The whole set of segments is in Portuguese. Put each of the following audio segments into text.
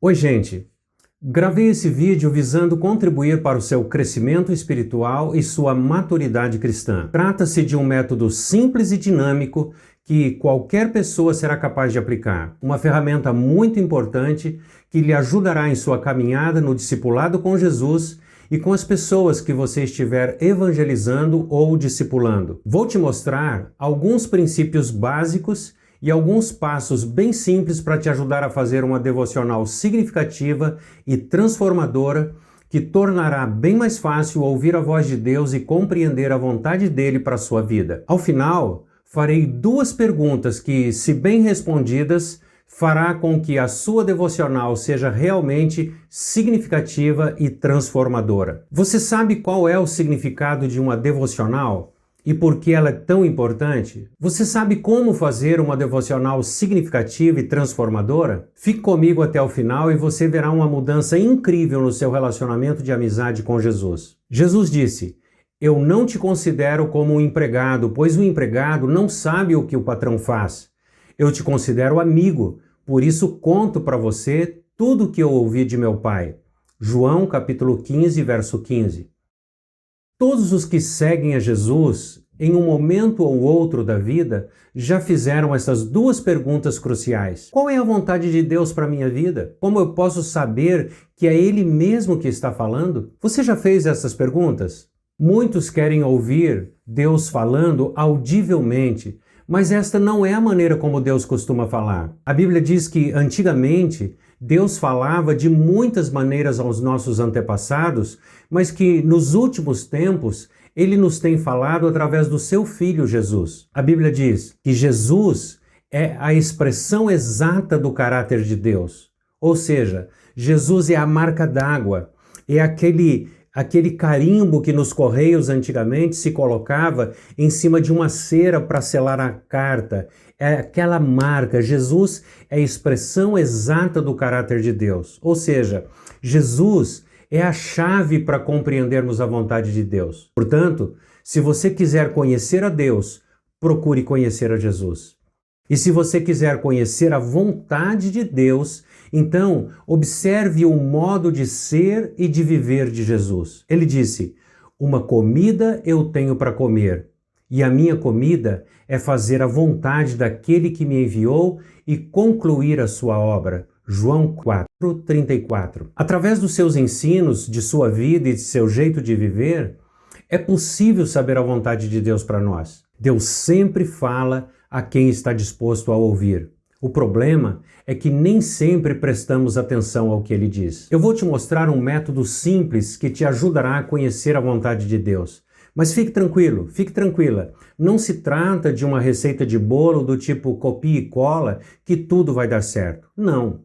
Oi, gente! Gravei esse vídeo visando contribuir para o seu crescimento espiritual e sua maturidade cristã. Trata-se de um método simples e dinâmico que qualquer pessoa será capaz de aplicar. Uma ferramenta muito importante que lhe ajudará em sua caminhada no discipulado com Jesus e com as pessoas que você estiver evangelizando ou discipulando. Vou te mostrar alguns princípios básicos e alguns passos bem simples para te ajudar a fazer uma devocional significativa e transformadora que tornará bem mais fácil ouvir a voz de Deus e compreender a vontade dele para a sua vida. Ao final, farei duas perguntas que, se bem respondidas, fará com que a sua devocional seja realmente significativa e transformadora. Você sabe qual é o significado de uma devocional? E por que ela é tão importante? Você sabe como fazer uma devocional significativa e transformadora? Fique comigo até o final e você verá uma mudança incrível no seu relacionamento de amizade com Jesus. Jesus disse: "Eu não te considero como um empregado, pois o empregado não sabe o que o patrão faz. Eu te considero amigo, por isso conto para você tudo o que eu ouvi de meu Pai." João capítulo 15, verso 15. Todos os que seguem a Jesus, em um momento ou outro da vida, já fizeram essas duas perguntas cruciais. Qual é a vontade de Deus para a minha vida? Como eu posso saber que é Ele mesmo que está falando? Você já fez essas perguntas? Muitos querem ouvir Deus falando audivelmente, mas esta não é a maneira como Deus costuma falar. A Bíblia diz que, antigamente, Deus falava de muitas maneiras aos nossos antepassados, mas que nos últimos tempos Ele nos tem falado através do seu Filho Jesus. A Bíblia diz que Jesus é a expressão exata do caráter de Deus. Ou seja, Jesus é a marca d'água, é aquele carimbo que nos correios antigamente se colocava em cima de uma cera para selar a carta. É aquela marca. Jesus é a expressão exata do caráter de Deus. Ou seja, Jesus é a chave para compreendermos a vontade de Deus. Portanto, se você quiser conhecer a Deus, procure conhecer a Jesus. E se você quiser conhecer a vontade de Deus, então observe o modo de ser e de viver de Jesus. Ele disse: "Uma comida eu tenho para comer, e a minha comida é fazer a vontade daquele que me enviou e concluir a sua obra." João 4:34. Através dos seus ensinos, de sua vida e de seu jeito de viver, é possível saber a vontade de Deus para nós. Deus sempre fala a quem está disposto a ouvir. O problema é que nem sempre prestamos atenção ao que ele diz. Eu vou te mostrar um método simples que te ajudará a conhecer a vontade de Deus. Mas fique tranquilo, fique tranquila. Não se trata de uma receita de bolo do tipo copia e cola que tudo vai dar certo. Não.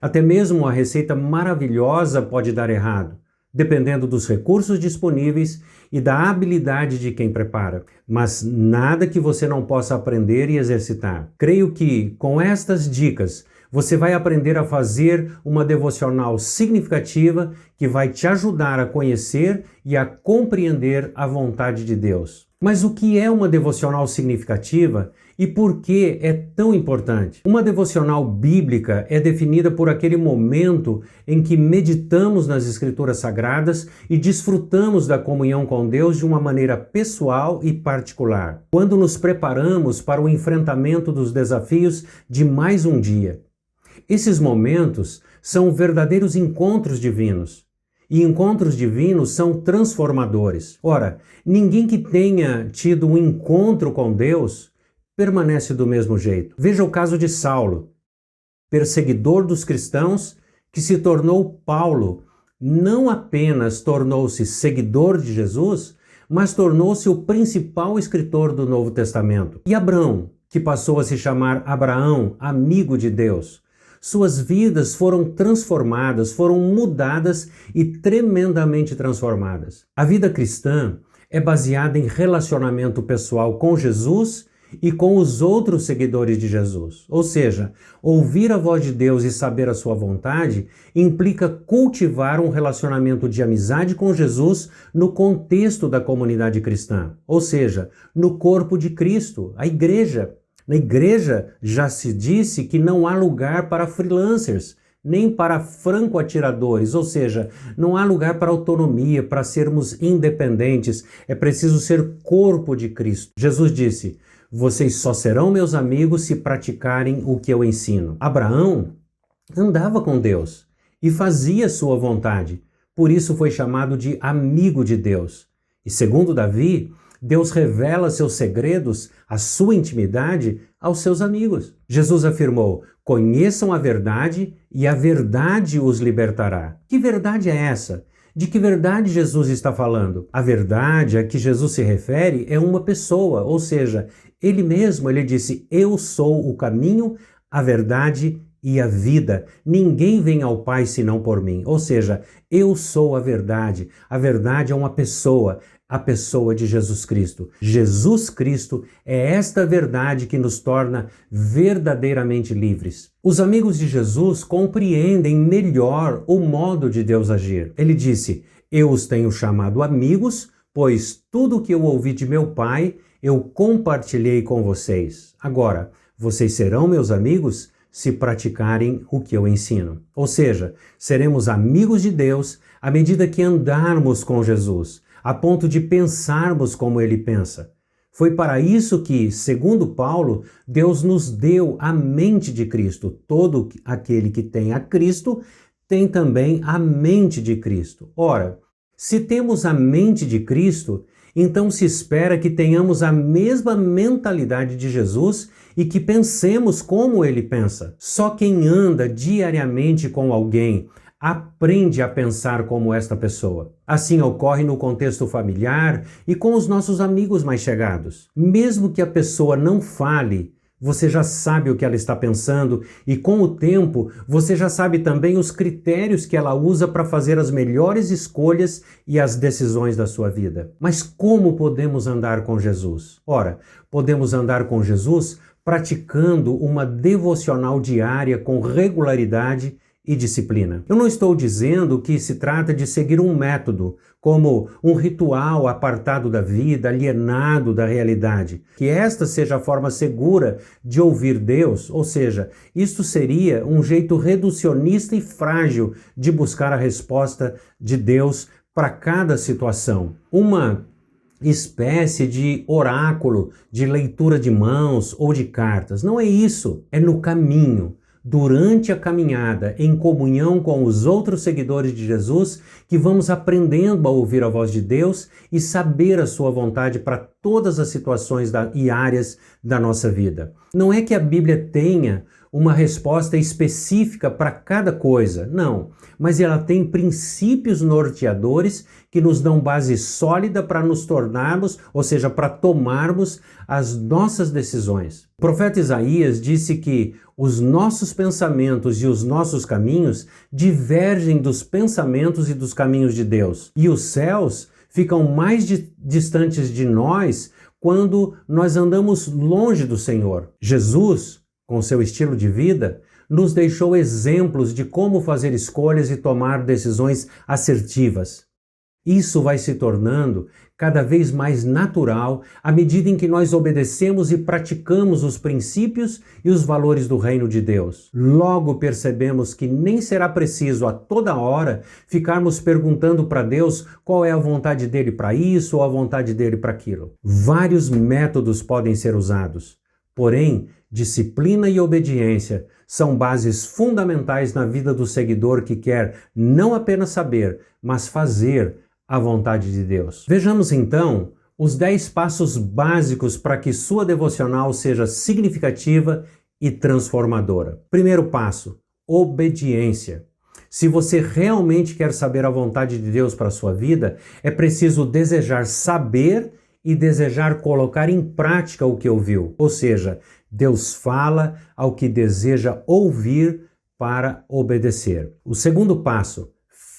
Até mesmo uma receita maravilhosa pode dar errado, dependendo dos recursos disponíveis e da habilidade de quem prepara. Mas nada que você não possa aprender e exercitar. Creio que, com estas dicas, você vai aprender a fazer uma devocional significativa que vai te ajudar a conhecer e a compreender a vontade de Deus. Mas o que é uma devocional significativa e por que é tão importante? Uma devocional bíblica é definida por aquele momento em que meditamos nas Escrituras Sagradas e desfrutamos da comunhão com Deus de uma maneira pessoal e particular. Quando nos preparamos para o enfrentamento dos desafios de mais um dia. Esses momentos são verdadeiros encontros divinos. E encontros divinos são transformadores. Ora, ninguém que tenha tido um encontro com Deus permanece do mesmo jeito. Veja o caso de Saulo, perseguidor dos cristãos, que se tornou Paulo. Não apenas tornou-se seguidor de Jesus, mas tornou-se o principal escritor do Novo Testamento. E Abrão, que passou a se chamar Abraão, amigo de Deus. Suas vidas foram transformadas, foram mudadas e tremendamente transformadas. A vida cristã é baseada em relacionamento pessoal com Jesus e com os outros seguidores de Jesus. Ou seja, ouvir a voz de Deus e saber a sua vontade implica cultivar um relacionamento de amizade com Jesus no contexto da comunidade cristã, ou seja, no corpo de Cristo, a igreja. Na igreja já se disse que não há lugar para freelancers, nem para franco-atiradores, ou seja, não há lugar para autonomia, para sermos independentes, é preciso ser corpo de Cristo. Jesus disse: vocês só serão meus amigos se praticarem o que eu ensino. Abraão andava com Deus e fazia sua vontade, por isso foi chamado de amigo de Deus. E segundo Davi, Deus revela seus segredos, a sua intimidade, aos seus amigos. Jesus afirmou: conheçam a verdade e a verdade os libertará. Que verdade é essa? De que verdade Jesus está falando? A verdade a que Jesus se refere é uma pessoa, ou seja, ele mesmo, ele disse: eu sou o caminho, a verdade e a vida. Ninguém vem ao Pai senão por mim. Ou seja, eu sou a verdade. A verdade é uma pessoa, a pessoa de Jesus Cristo. Jesus Cristo é esta verdade que nos torna verdadeiramente livres. Os amigos de Jesus compreendem melhor o modo de Deus agir. Ele disse: eu os tenho chamado amigos, pois tudo o que eu ouvi de meu Pai, eu compartilhei com vocês. Agora, vocês serão meus amigos se praticarem o que eu ensino. Ou seja, seremos amigos de Deus à medida que andarmos com Jesus, a ponto de pensarmos como ele pensa. Foi para isso que, segundo Paulo, Deus nos deu a mente de Cristo. Todo aquele que tem a Cristo tem também a mente de Cristo. Ora, se temos a mente de Cristo, então se espera que tenhamos a mesma mentalidade de Jesus e que pensemos como ele pensa. Só quem anda diariamente com alguém aprende a pensar como esta pessoa. Assim ocorre no contexto familiar e com os nossos amigos mais chegados. Mesmo que a pessoa não fale, você já sabe o que ela está pensando e com o tempo você já sabe também os critérios que ela usa para fazer as melhores escolhas e as decisões da sua vida. Mas como podemos andar com Jesus? Ora, podemos andar com Jesus praticando uma devocional diária com regularidade e disciplina. Eu não estou dizendo que se trata de seguir um método, como um ritual apartado da vida, alienado da realidade. Que esta seja a forma segura de ouvir Deus, ou seja, isto seria um jeito reducionista e frágil de buscar a resposta de Deus para cada situação. Uma espécie de oráculo, de leitura de mãos ou de cartas. Não é isso, é no caminho. Durante a caminhada, em comunhão com os outros seguidores de Jesus, que vamos aprendendo a ouvir a voz de Deus e saber a sua vontade para todas as situações e áreas da nossa vida. Não é que a Bíblia tenha uma resposta específica para cada coisa, não, mas ela tem princípios norteadores que nos dão base sólida para nos tornarmos, ou seja, para tomarmos as nossas decisões. O profeta Isaías disse que os nossos pensamentos e os nossos caminhos divergem dos pensamentos e dos caminhos de Deus. E os céus ficam mais distantes de nós quando nós andamos longe do Senhor. Jesus, com seu estilo de vida, nos deixou exemplos de como fazer escolhas e tomar decisões assertivas. Isso vai se tornando cada vez mais natural à medida em que nós obedecemos e praticamos os princípios e os valores do reino de Deus. Logo percebemos que nem será preciso a toda hora ficarmos perguntando para Deus qual é a vontade dele para isso ou a vontade dele para aquilo. Vários métodos podem ser usados, porém, disciplina e obediência são bases fundamentais na vida do seguidor que quer não apenas saber, mas fazer a vontade de Deus. Vejamos então os 10 passos básicos para que sua devocional seja significativa e transformadora. Primeiro passo, obediência. Se você realmente quer saber a vontade de Deus para a sua vida, é preciso desejar saber e desejar colocar em prática o que ouviu. Ou seja, Deus fala ao que deseja ouvir para obedecer. O segundo passo,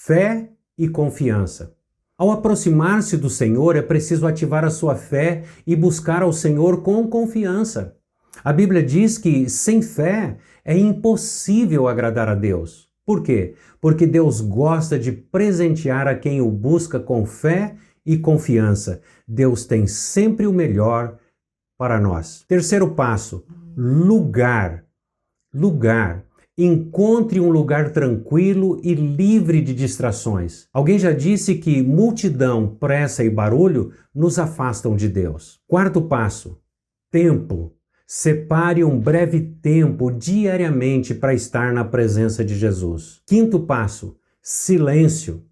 fé e confiança. Ao aproximar-se do Senhor, é preciso ativar a sua fé e buscar ao Senhor com confiança. A Bíblia diz que sem fé é impossível agradar a Deus. Por quê? Porque Deus gosta de presentear a quem o busca com fé e confiança. Deus tem sempre o melhor para nós. Terceiro passo, lugar. Lugar. Encontre um lugar tranquilo e livre de distrações. Alguém já disse que multidão, pressa e barulho nos afastam de Deus. Quarto passo: tempo. Separe um breve tempo diariamente para estar na presença de Jesus. Quinto passo: silêncio.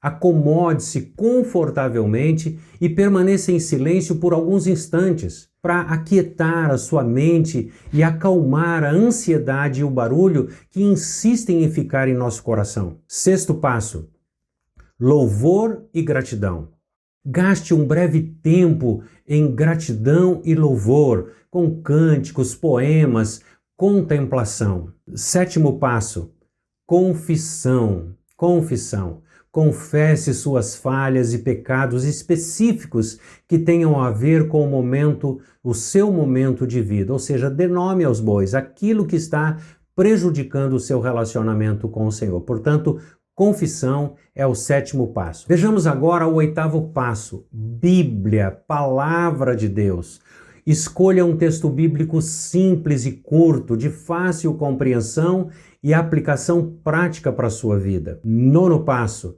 Acomode-se confortavelmente e permaneça em silêncio por alguns instantes para aquietar a sua mente e acalmar a ansiedade e o barulho que insistem em ficar em nosso coração. Sexto passo: louvor e gratidão. Gaste um breve tempo em gratidão e louvor, com cânticos, poemas, contemplação. Sétimo passo: confissão. Confissão. Confesse suas falhas e pecados específicos que tenham a ver com o seu momento de vida, ou seja, dê nome aos bois, aquilo que está prejudicando o seu relacionamento com o Senhor. Portanto, confissão é o sétimo passo. Vejamos agora o oitavo passo: Bíblia, Palavra de Deus. Escolha um texto bíblico simples e curto, de fácil compreensão e aplicação prática para a sua vida. Nono passo: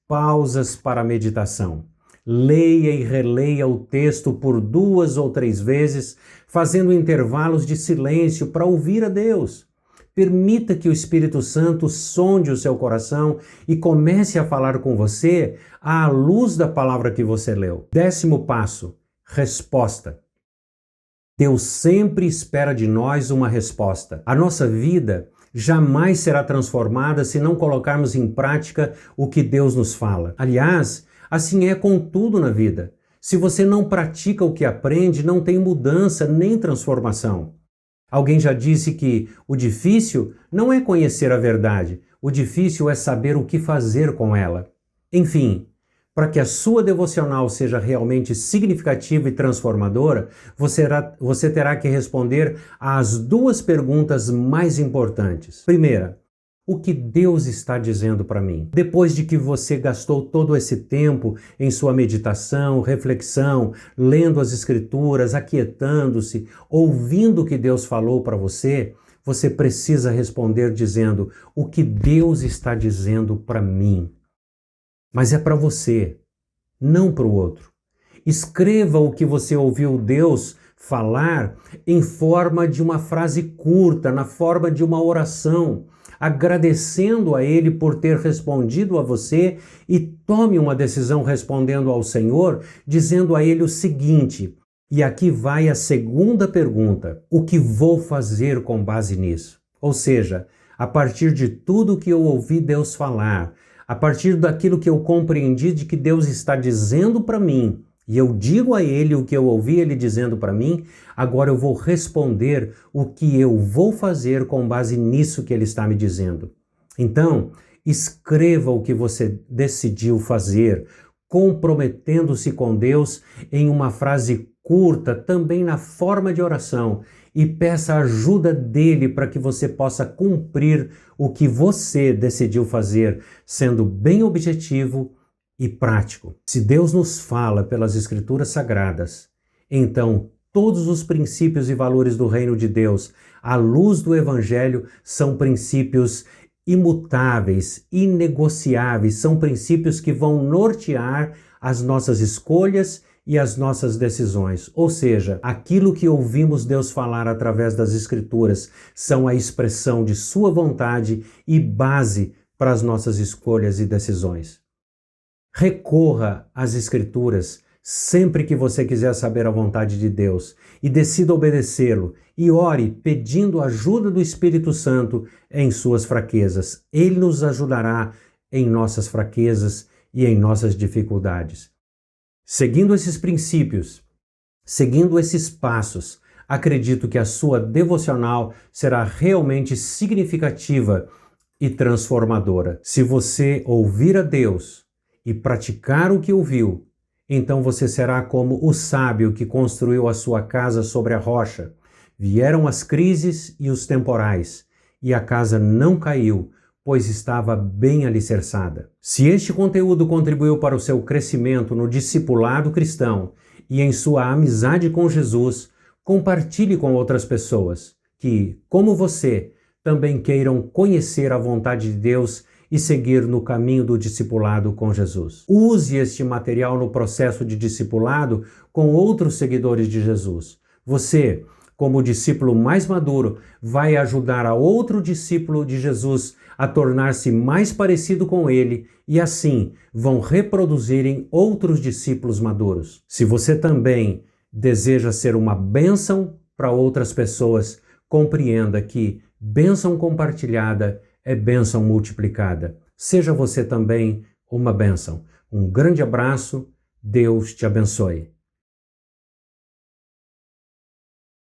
pausas para a meditação. Leia e releia o texto por 2 ou 3 vezes, fazendo intervalos de silêncio para ouvir a Deus. Permita que o Espírito Santo sonde o seu coração e comece a falar com você à luz da palavra que você leu. Décimo passo: resposta. Deus sempre espera de nós uma resposta. A nossa vida jamais será transformada se não colocarmos em prática o que Deus nos fala. Aliás, assim é com tudo na vida. Se você não pratica o que aprende, não tem mudança nem transformação. Alguém já disse que o difícil não é conhecer a verdade, o difícil é saber o que fazer com ela. Enfim, para que a sua devocional seja realmente significativa e transformadora, você terá que responder às 2 perguntas mais importantes. Primeira: o que Deus está dizendo para mim? Depois de que você gastou todo esse tempo em sua meditação, reflexão, lendo as Escrituras, aquietando-se, ouvindo o que Deus falou para você, você precisa responder dizendo: o que Deus está dizendo para mim? Mas é para você, não para o outro. Escreva o que você ouviu Deus falar em forma de uma frase curta, na forma de uma oração, agradecendo a Ele por ter respondido a você, e tome uma decisão respondendo ao Senhor, dizendo a Ele o seguinte, e aqui vai a segunda pergunta: o que vou fazer com base nisso? Ou seja, a partir de tudo que eu ouvi Deus falar, a partir daquilo que eu compreendi de que Deus está dizendo para mim, e eu digo a Ele o que eu ouvi Ele dizendo para mim, agora eu vou responder o que eu vou fazer com base nisso que Ele está me dizendo. Então, escreva o que você decidiu fazer, comprometendo-se com Deus em uma frase curta, também na forma de oração, e peça a ajuda dele para que você possa cumprir o que você decidiu fazer, sendo bem objetivo e prático. Se Deus nos fala pelas Escrituras Sagradas, então todos os princípios e valores do reino de Deus, à luz do Evangelho, são princípios imutáveis, inegociáveis, são princípios que vão nortear as nossas escolhas e as nossas decisões. Ou seja, aquilo que ouvimos Deus falar através das Escrituras são a expressão de sua vontade e base para as nossas escolhas e decisões. Recorra às Escrituras sempre que você quiser saber a vontade de Deus e decida obedecê-lo, e ore pedindo a ajuda do Espírito Santo em suas fraquezas. Ele nos ajudará em nossas fraquezas e em nossas dificuldades. Seguindo esses princípios, seguindo esses passos, acredito que a sua devocional será realmente significativa e transformadora. Se você ouvir a Deus e praticar o que ouviu, então você será como o sábio que construiu a sua casa sobre a rocha. Vieram as crises e os temporais, e a casa não caiu, pois estava bem alicerçada. Se este conteúdo contribuiu para o seu crescimento no discipulado cristão e em sua amizade com Jesus, compartilhe com outras pessoas que, como você, também queiram conhecer a vontade de Deus e seguir no caminho do discipulado com Jesus. Use este material no processo de discipulado com outros seguidores de Jesus. Você, como discípulo mais maduro, vai ajudar a outro discípulo de Jesus a tornar-se mais parecido com ele e assim vão reproduzirem outros discípulos maduros. Se você também deseja ser uma bênção para outras pessoas, compreenda que bênção compartilhada é bênção multiplicada. Seja você também uma bênção. Um grande abraço, Deus te abençoe.